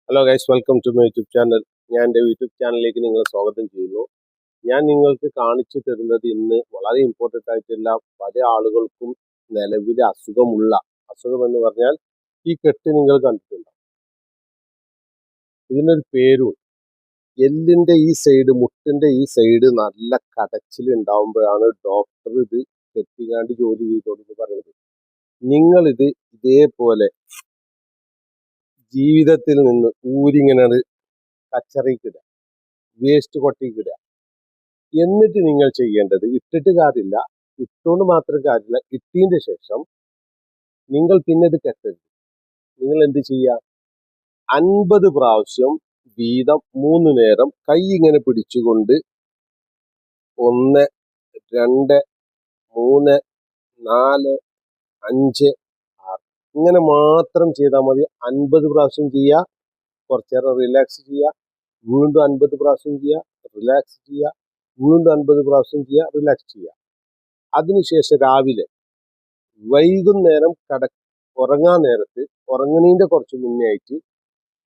Hello guys, welcome to my YouTube channel. ഞാൻ എൻ്റെ YouTube ചാനലിലേക്ക് നിങ്ങളെ സ്വാഗതം ചെയ്യുന്നു. ഞാൻ നിങ്ങൾക്ക് കാണിച്ചു തരുന്നത് ഇന്ന് വളരെ ഇമ്പോർട്ടൻ്റ് ആയിട്ടുള്ള പല ആളുകൾക്കും നിലവിലെ അസുഖം എന്ന് പറഞ്ഞാൽ ഈ കെട്ട് നിങ്ങൾ കണ്ടിട്ടുണ്ടോ? ഇതിനൊരു പേരുണ്ട്. എല്ലിൻ്റെ ഈ സൈഡ്, മുട്ടിൻ്റെ ഈ സൈഡ് നല്ല കടച്ചിൽ ഉണ്ടാവുമ്പോഴാണ് ഡോക്ടർ ഇത് കെട്ടിക്കാണ്ട് ജോലി ചെയ്തോളെന്ന് പറയുന്നത്. നിങ്ങളിത് ഇതേപോലെ ജീവിതത്തിൽ നിന്ന് ഊരിങ്ങനെ കച്ചറിക്കിടുക, വേസ്റ്റ് കൊട്ടിക്കിടുക. എന്നിട്ട് നിങ്ങൾ ചെയ്യേണ്ടത്, ഇട്ടിട്ട് കാര്യമില്ല, ഇട്ടുകൊണ്ട് മാത്രം കാര്യമില്ല, ഇട്ടതിൻ്റെ ശേഷം നിങ്ങൾ പിന്നെ ഇത് കെട്ടരുത്. നിങ്ങൾ എന്ത് ചെയ്യുക? 50 പ്രാവശ്യം വീതം 3 നേരം കൈ ഇങ്ങനെ പിടിച്ചുകൊണ്ട് 1, 2, 3, 4, 5, 6 ഇങ്ങനെ മാത്രം ചെയ്താൽ മതി. 50 പ്രാവശ്യം ചെയ്യുക, കുറച്ചു നേരം റിലാക്സ് ചെയ്യുക, വീണ്ടും 50 പ്രാവശ്യം ചെയ്യുക, റിലാക്സ് ചെയ്യുക, വീണ്ടും 50 പ്രാവശ്യം ചെയ്യുക, റിലാക്സ് ചെയ്യുക. അതിനുശേഷം രാവിലെ വൈകുന്നേരം ഉറങ്ങാൻ നേരത്ത്, ഉറങ്ങുന്നതിൻ്റെ കുറച്ച് മുന്നേ ആയിട്ട്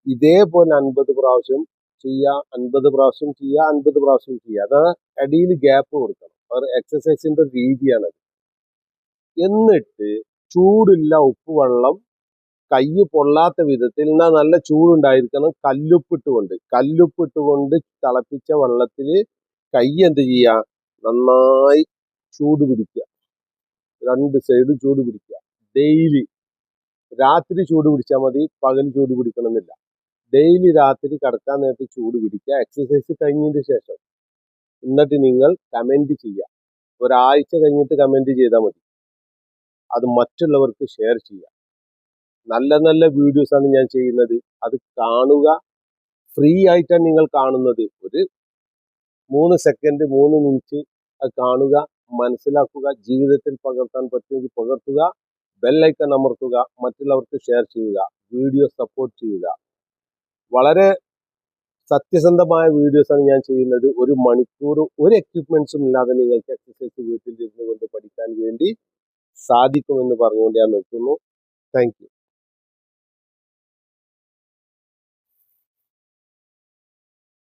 ഇതേപോലെ 50 പ്രാവശ്യം ചെയ്യുക, 50 പ്രാവശ്യം ചെയ്യുക, 50 പ്രാവശ്യം ചെയ്യുക. അതാണ് അടിയിൽ ഗ്യാപ്പ് കൊടുക്കണം. ഒരു എക്സസൈസിൻ്റെ രീതിയാണത്. എന്നിട്ട് ചൂടുള്ള ഉപ്പുവെള്ളം കൈ പൊള്ളാത്ത വിധത്തിൽ, എന്നാൽ നല്ല ചൂടുണ്ടായിരിക്കണം, കല്ലുപ്പിട്ടുകൊണ്ട് തിളപ്പിച്ച വെള്ളത്തിൽ കൈ എന്ത് ചെയ്യുക? നന്നായി ചൂട് പിടിക്കുക, 2 സൈഡും ചൂട് പിടിക്കുക. ഡെയിലി രാത്രി ചൂട് പിടിച്ചാൽ മതി, പകൽ ചൂട് പിടിക്കണമെന്നില്ല. ഡെയിലി രാത്രി കിടക്കാൻ നേരത്ത് ചൂട് പിടിക്കുക, എക്സസൈസ് കഴിഞ്ഞതിന് ശേഷം. എന്നിട്ട് നിങ്ങൾ കമൻറ്റ് ചെയ്യുക. ഒരാഴ്ച കഴിഞ്ഞിട്ട് കമൻറ്റ് ചെയ്താൽ മതി. അത് മറ്റുള്ളവർക്ക് ഷെയർ ചെയ്യുക. നല്ല നല്ല വീഡിയോസാണ് ഞാൻ ചെയ്യുന്നത്, അത് കാണുക. ഫ്രീ ആയിട്ടാണ് നിങ്ങൾ കാണുന്നത്. ഒരു 3 സെക്കൻഡ് 3 മിനിറ്റ് അത് കാണുക, മനസ്സിലാക്കുക, ജീവിതത്തിൽ പകർത്താൻ പറ്റുമെങ്കിൽ പകർത്തുക, ബെല്ലൈക്കൺ അമർത്തുക, മറ്റുള്ളവർക്ക് ഷെയർ ചെയ്യുക, വീഡിയോ സപ്പോർട്ട് ചെയ്യുക. വളരെ സത്യസന്ധമായ വീഡിയോസാണ് ഞാൻ ചെയ്യുന്നത്. 1 മണിക്കൂർ ഒരു എക്യുപ്മെന്റ്സും ഇല്ലാതെ നിങ്ങൾക്ക് എക്സസൈസ് വീട്ടിൽ ഇരുന്നു കൊണ്ട് പഠിക്കാൻ വേണ്ടി സാധിക്കുമെന്ന് പറഞ്ഞുകൊണ്ട് ഞാൻ നിർത്തുന്നു. Thank you.